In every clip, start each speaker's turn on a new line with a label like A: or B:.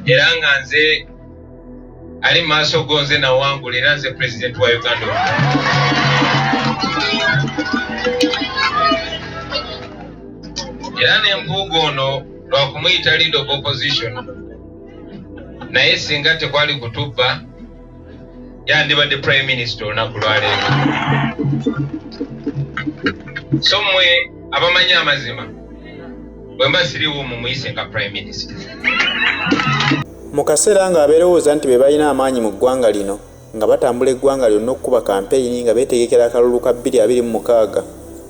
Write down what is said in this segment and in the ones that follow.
A: era nga nze ali maaso gonze na wangu era nze president wa Uganda. Era n'embugo ono lwakumuyita leader of opposition naye singa tekwali kutubba yandibadde prime minister olunaku lwaleero. So mmwe abamanyi amazima bwe mba siriwo mumuyise nga prime minister.
B: Mu kaseera nga abeerowooza nti be balina amaanyi mu ggwanga lino nga batambula eggwanga lyonna okukuba kampeyini nga beetegekera akalulu ka 2026,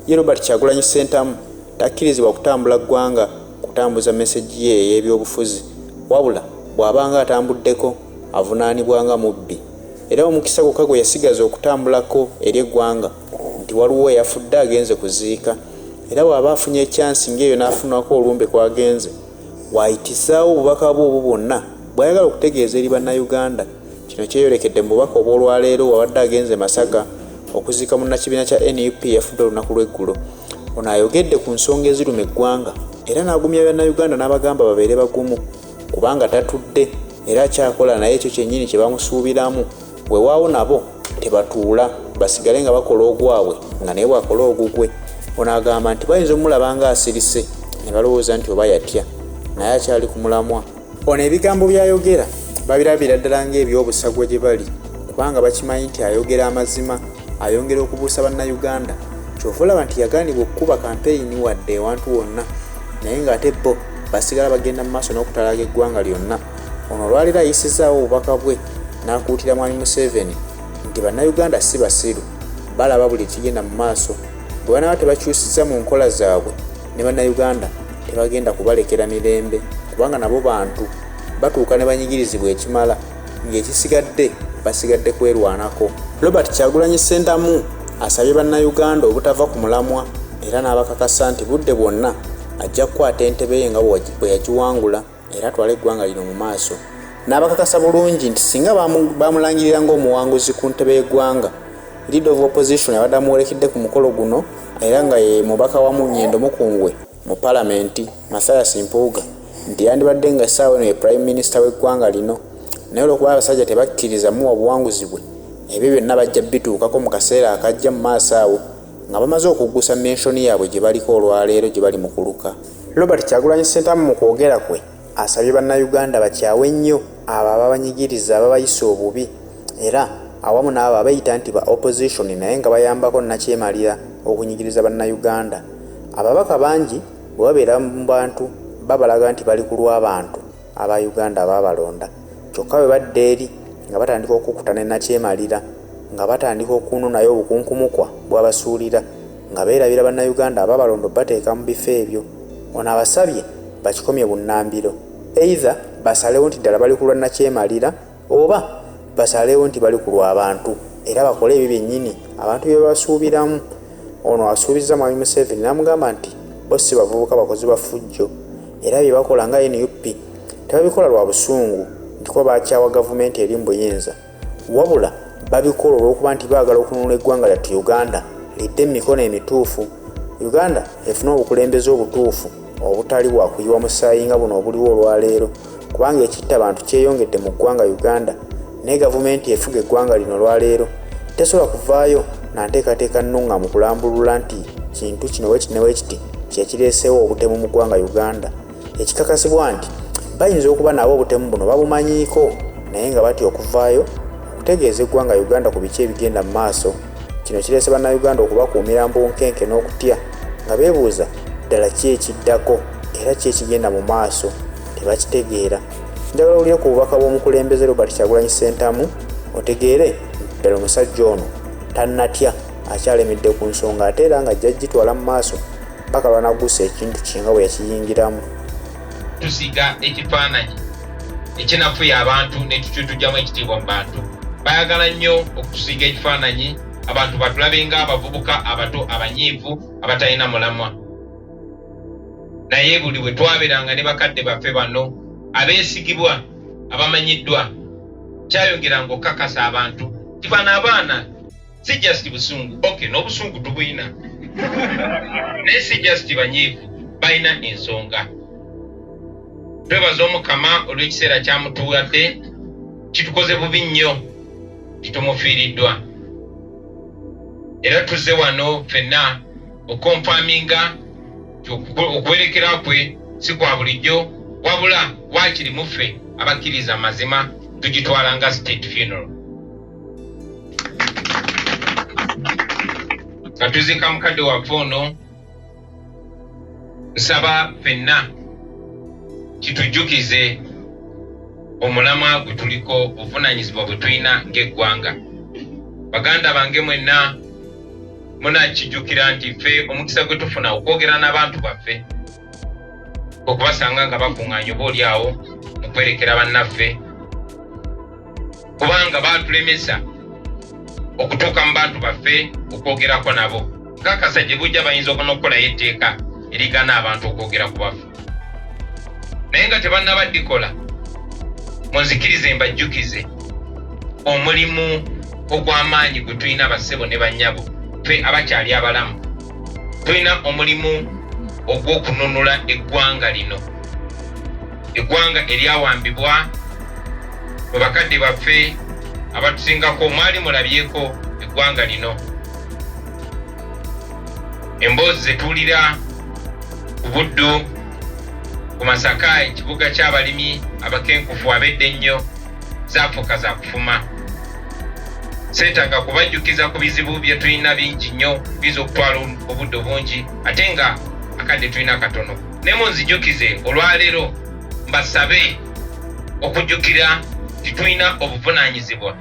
B: ye Robert Kyagulanyi Ssentamu takkirizibwa kutambula ggwanga kutambuza meseji ye ey'ebyobufuzi, wabula bw'abanga atambuddeko avunaanibwanga mubbi. Era omukisa gwokka gwe yasigaza okutambulako eri eggwanga nti waliwo eyafudde agenze kuziika, era bw'aba afunye ekyansi ng'eyo n'afunako olumbe kwagenze waayitisaawo obubaka bwe obwo bwonna bw'ayagala okutegeeza eri bannayuganda. Kino kyeyolekedde mu bubaka obw'olwaleero wabadde agenze Masaka okuziika munnakibiina kya NUP yafudde olunaku lw'eggulo. Ono ayogedde ku nsonga eziruma eggwanga era n'agumya bannayuganda n'abagamba babeere bagumu kubanga tatudde era akyakola naye ekyo kyennyini kye bamusuubiramu. Weewaawo nabo tebatuula basigale nga bakola ogwabwe nga naye bwakola ogugwe. Ono agamba nti bayinza omulaba nga asirise ne balowooza nti oba yatya naye akyali ku mulamwa. Ono ebigambo by'ayogera babirabira ddala ng'ebyobusagwa gye bali kubanga bakimanyi nti ayogera amazima, ayongera okubuusa bannayuganda. Kyova olaba nti yagaanibwa okukuba kampeyini wadde ewantu wonna naye ng'ate bo basigala bagenda mu maaso n'okutalaaga eggwanga lyonna. Ono olwaleero ayisizaawo obubaka bwe n'akuutira Mwami Museveni nti bannayuganda si basiru, balaba buli kigenda mu maaso. Bwe banaba tebakyusiza mu nkola zaabwe ne bannayuganda tebagenda kubalekera mirembe kubanga nabo bantu batuuka ne banyigirizibwa ekimala ng'ekisigadde basigadde kwerwanako. Robert Kyagulanyi Ssentamu asabye bannayuganda obutava ku mulamwa era n'abakakasa nti budde bwonna ajja kukwata entebe ye nga bwe yagiwangula era atwala eggwanga lino mu maaso. N'abakakasa bulungi nti singa bamulangirira ng'omuwanguzi ku ntebe y'eggwanga, leader of opposition abadde amuwerekedde ku mukolo guno era nga ye mubaka wa Munyendo Mukungwe mu palamenti Mathias Mpuuga nti yandibadde nga essaawa eno ye prime minister w'eggwanga lino. Naye olw'okuba abasajja tebakkiriza muwa buwanguzi bwe, ebyo byonna bajja bituukako mu kaseera akajja mu maaso awo nga bamaze okuggusa menshoni yaabwe gye baliko olwaleero gye bali mu kuluka. Robert Kyagulanyi Ssentamu mu kwogera kwe asabye bannayuganda bakyawe nnyo abo ababanyigiriza ababayisa obubi era awamu n'abo abayita nti ba opposition naye nga bayambako nakyemalira okunyigiriza bannayuganda. Ababaka bangi bwe babeera mu bantu babalaga nti bali ku lw'abantu aba Uganda abaabalonda, kyokka bwe badde eri nga batandika okukutana nakyemalira nga batandika okununayo obukunkumukwa bw'abasuulira nga beerabira bannayuganda abaabalonda bateeka mu bifo ebyo. Ono abasabye bakikomye bunnambiro, either basalewo nti ddala bali ku lwa nakyemalira oba basalewo nti bali ku lw'abantu era bakole ebyo byennyini abantu bye basuubiramu. Ono asuubiza Mwami Museveni n'amugamba nti bo si bavubuka bakozi ba ffujjo era bye bakola nga NUP tebabikola lwa busungu nti kuba bakyawa gavumenti eri mu buyinza, wabula babikola olw'okuba nti baagala okununula eggwanga lyattu Uganda lidde mu mikono emituufu. Uganda efuna obukulembeze obutuufu obutali bwa kuyiwa musaayi nga buno obuliwo olwaleero kubanga ekitta abantu kyeyongedde mu ggwanga Uganda naye gavumenti efuga eggwanga lino olwaleero tesobola kuvaayo nanteekateeka nnunga mu kulambulula nti kintu kino weekiti kyekireeseewo obutemu mu ggwanga Uganda. Ekikakasibwa nti bayinza okuba nabo obutemu buno babumanyiiko naye nga batya okuvaayo okutegeeza eggwanga Uganda ku biki ebigenda mu maaso. Kino kireese bannayuganda okubakuumira mbunkenke n'okutya nga beebuuza ddala ki ekiddako era ki ekigenda mu maaso tebakitegeera. Njagala olye ku bubaka bw'omukulembeze Robert Kyagulanyi Ssentamu otegeere ddala omusajja ono tannatya akyalemedde ku nsonga ate era nga ajja gitwala mu maaso paka lwanagusa ekintu kinga bwe yakiyingiramu.
A: Tusiga ekifaananyi ekinafuya abantu ne tutujjamu ekitiibwa mu bantu. Bayagala nnyo okutusiga ekifaananyi abantu batulabe nga abavubuka abato abanyiivu abatalina mulamwa. Naye buli bwe twabeeranga ne bakadde baffe bano abeesigibwa abamanyiddwa kyayongeranga okukakasa abantu ti bano abaana si just busungu, okay n'obusungu tubuyina naye si just banyiivu balina ensonga. twebaza Omukama olw'ekiseera kyamutuwadde kitukoze bubi nnyo kitumufiiriddwa era tuzze wano ffenna okonfaminga okuwerekera kwe si kwa bulijjo wabula waakiri muffe abakkiriza amazima tugitwala nga state funeral. Nga tuziika mukadde waffe ono nsaba ffenna kitujjukize omulamwa gwe tuliko obuvunaanyizibwa bwe tulina ng'eggwanga. Baganda bange mwenna munakijjukira nti ffe omukisa gwe tufuna okwogera n'abantu baffe okubasanga nga bakuŋŋaanya obaoli awo mu kwerekera bannaffe kubanga baatulemesa okutuuka mu bantu baffe okwogerako nabo kakasa gye bujja bayinza n'okukolayo etteeka erigana abantu okwogera ku baffe naye nga tebannabaddikola munzikirize mbajjukize omulimu ogw'amaanyi gwe tulina bassebo ne bannyabo ffe abakyali abalamu tulina omulimu ogw'okununula eggwanga lino, eggwanga eryawambibwa mu bakadde baffe abatusingako mwali mulabyeko eggwanga lino. Emboozi ze tuwulira ku Buddu, ku Masaka, ekibuga ky'abalimi abakenkufu abedde ennyo zaafuuka za kufuma. Seetaaga kubajjukiza ku bizibu bye tulina bingi nnyo biza okutwala obudde bungi ate nga akadde tulina katono. Ne munzijukize olwaleero mbasabe okujjukira nti tulina obuvunaanyizibwa.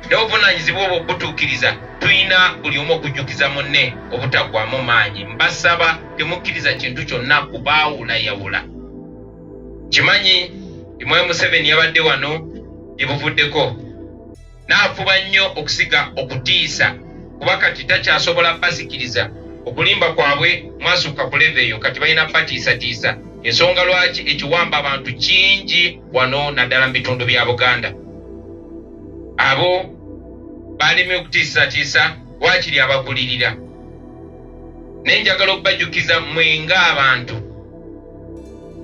A: N'obuvunaanyizibwa obwo butuukiriza tulina buli omu okujjukiza munne obutaggwaamu maanyi. Mbasaba temukkiriza kintu kyonna kubaawulayawula. Kimanyi Imwe Museveni yabadde wano ebuvuddeko n'afuba nnyo okusiga okutiisa kuba kati takyasobola basikiriza okulimba kwabwe mwasukka ku leve eyo kati balina batiisatiisa. Ensonga lwaki ekiwamba abantu kingi wano naddala mu bitundu bya Buganda. Abo balemye okutiisatiisa waakiri abagulirira. Naye njagala okubajjukiza mmwe ng'abantu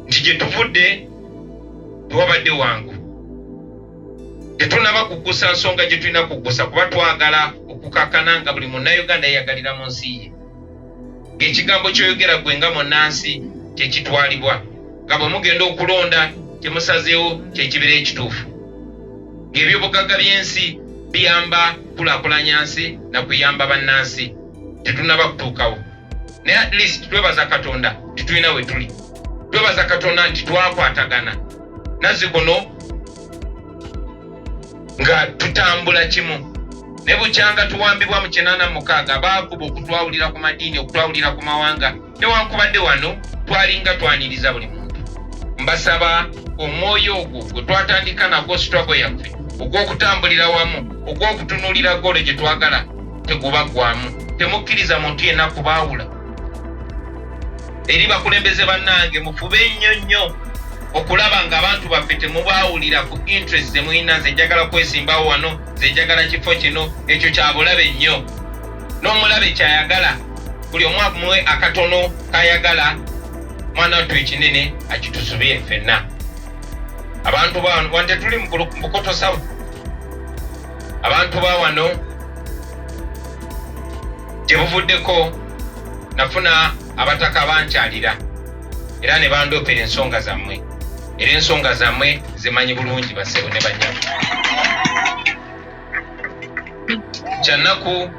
A: nti gye tuvudde tewabadde wangu. Tetunaba kugusa nsonga gye tulina kugusa kuba twagala okukakana nga buli munnayuganda yeyagalira mu nsi ye. Ng'ekigambo ky'oyogera gwe nga munnansi kyekitwalibwa. Nga bwe mugenda okulonda kyemusazeewo kyekibeera ekituufu. Ng'ebyobugagga by'ensi biyamba kulaakulanya nsi na kuyamba bannansi. Tetunaba kutuukawo. Naye at least twebaza Katonda titulina we tuli. Twebaza Katonda nti twakwatagana. Nazzikuno nga tutambula kimu. Ne bukyanga tuwambibwa mu 86 baakuba okutwawulira ku madiini, okutwawulira ku mawanga. Newankubadde wano twalinga twaniriza buli muntu. Mbasaba omwoyo ogwo gwe twatandika nagwo struggle yaffe ogw'okutambulira wamu, ogw'okutunuulira gole gye twagala tegubaggwamu. Temukkiriza muntu yenna kubaawula. Eri bakulembeze bannange mufube nnyo okulaba ng'abantu baffe temubaawulira ku interest ze mulina. Nze njagala kwesimbawo wano, nze njagala kifo kino, ekyo kya bulabe nnyo. N'omulabe kyayagala buli omu amuwe akatono kayagala, mwana wattu ekinene akitusubye ffenna. Abantu ba wano tetuli mu bukoto sawa. Abantu ba wano gye buvuddeko nafuna abataka bankyalira era ne bandoopera ensonga zammwe. Era ensonga zammwe zimanyi bulungi bassebo ne bannyabo. Kyannaku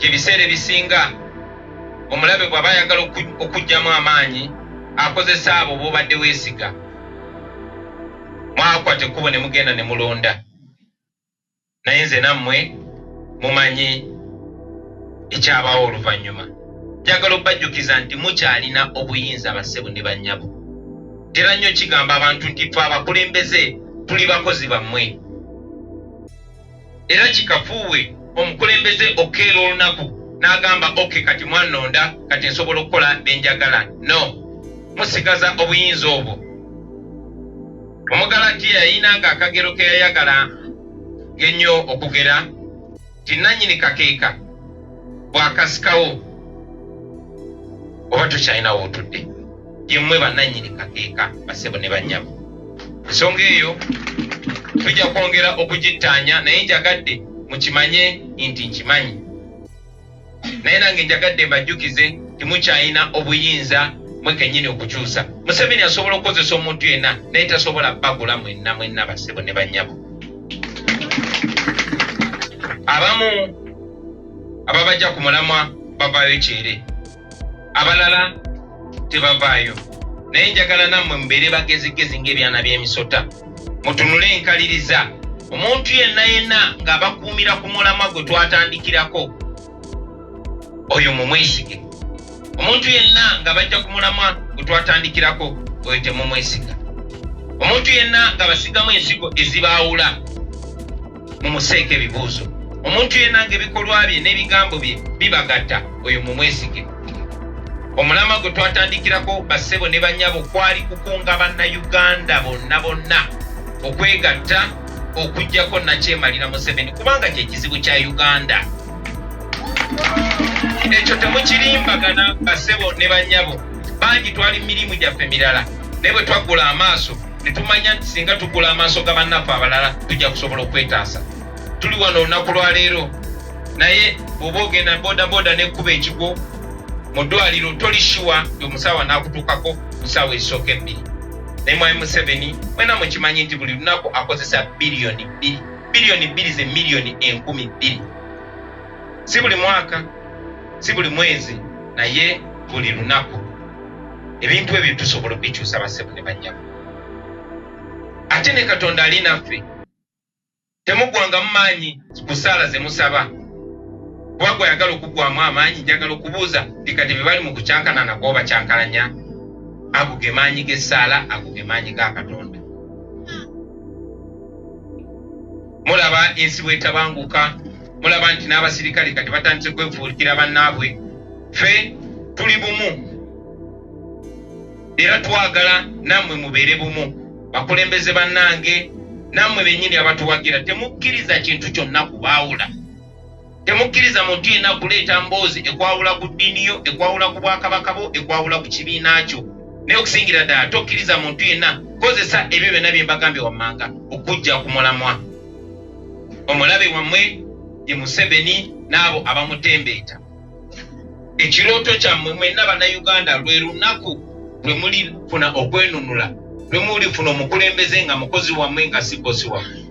A: ebiseera ebisinga omulabe bw'aba ayagala okuggyamu amaanyi akozesa abo b'obadde weesiga. Mwakwata ekkubo ne mugenda ne mulonda. Naye nze nammwe mumanyi ekyabaawo oluvannyuma. Njagala okubajjukiza nti mukyalina obuyinza bassebo ne bannyabo. Tera nnyo kigamba abantu nti twe abakulembeze tuli bakozi bammwe. Era kikafuuwe omukulembeze okeera olunaku n'agamba oke kati mwannonda kati nsobola okukola byenjagala. No, musigaza obuyinza obwo. Omugalatiya yayinanga akagero ke yayagala ng'ennyo okugera nti nannyini kakeeka bw'akasikawo oba tukyalinawo otudde. Ye mmwe bannannyini kakeeka bassebo ne bannyabo. ensonga eyo tujja kwongera okugittaanya naye njagadde mukimanye nti nkimanyi naye nange njagadde mbajjukize timukyalina obuyinza mwekennyini okukyusa. Museveni asobola okukozesa omuntu yenna naye tasobola bagula mwenna bassebo ne bannyabo. Abamu ababajja ku mulamwa bavaayo kyere, abalala tebavaayo. Naye njagala nammwe mubeere bagezigezi ng'ebyana by'emisota, mutunule enkaliriza. Omuntu yenna ng'abakuumira ku mulamwa gwe twatandikirako, oyo mumwesige. Omuntu yenna nga bajja ku mulamwa gwe twatandikirako, oyo temumwesiga. Omuntu yenna nga basigamu ensigo ezibaawula, mumuseeko ebibuuzo. Omuntu yenna ng'ebikolwa bye n'ebigambo bye bibagatta, oyo mumwesige. Omulamwa gwe twatandikirako bassebo ne bannyabo kwali kukunga bannayuganda bonna okwegatta okuggyako Nakyemalira Museveni kubanga kye kizibu kya Uganda. Ekyo temukirimbagana bassebo ne bannyabo. Bangi twali mirimu gyaffe mirala naye bwe twaggula amaaso ne tumanya nti singa tuggula amaaso ga bannaffe abalala tujja kusobola okwetaasa. Tuli wano olunaku lwa leero naye bw'oba ogenda bodaboda n'ekkuba ekigo mu ddwaliro toli shuwa nti omusawo anaakutuukako mu ssaawa ezisooka 2. Naye Mwami Museveni mwena mukimanyi nti buli lunaku akozesa biliyoni 2. Biliyoni 2 ze miliyoni 10,000. Si buli mwaka, si buli mwezi, naye buli lunaku. Ebintu ebyo tusobola okubikyusa bassebo ne bannyabo. Ate ne Katonda ali naffe. Temuggwangamu maanyi ku ssaala ze musaba. Kuba gwe ayagala okuggwamu amaanyi, njagala okubuuza nti kati bye bali mu kucyankanana gw'oba kyankalanya, ago ge maanyi g'essaala, ago ge maanyi ga Katonda. Mulaba ensi bw'etabanguka, mulaba nti n'abasirikale kati batandise kwefuulikira bannaabwe. Ffe tuli bumu era twagala nammwe mubeere bumu. Bakulembeze bannange, nammwe bennyini abatuwagira, temukkiriza kintu kyonna kubaawula. Temukkiriza muntu yenna kuleeta mboozi ekwawula ku ddiini yo, ekwawula ku bwakabaka bwo, ekwawula ku kibiina kyo. Naye okusingira ddala tokkiriza muntu yenna kozesa ebyo byonna bye mbagambye wammanga okujja ku mulamwa. Omulabe wammwe ye Museveni n'abo abamutembeeta. Ekirooto kyammwe mwenna bannayuganda lwe lunaku lwe mulifuna okwenunula, lwe mulifuna omukulembeze nga mukozi wammwe nga si bosi wammwe.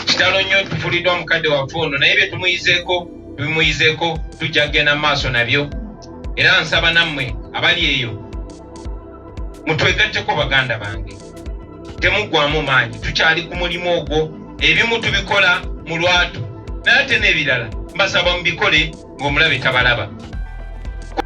A: Kitalo nnyo tufuliddwa mukadde waffe ono naye bye tumuyizeeko tujja kugenda mu maaso nabyo. Era nsaba nammwe abali eyo mutwegatteko baganda bange, temuggwamu maanyi, tukyali ku mulimu ogwo. Ebimu tubikola mu lwatu naye ate n'ebirala mbasaba mubikole ng'omulabe tabalaba.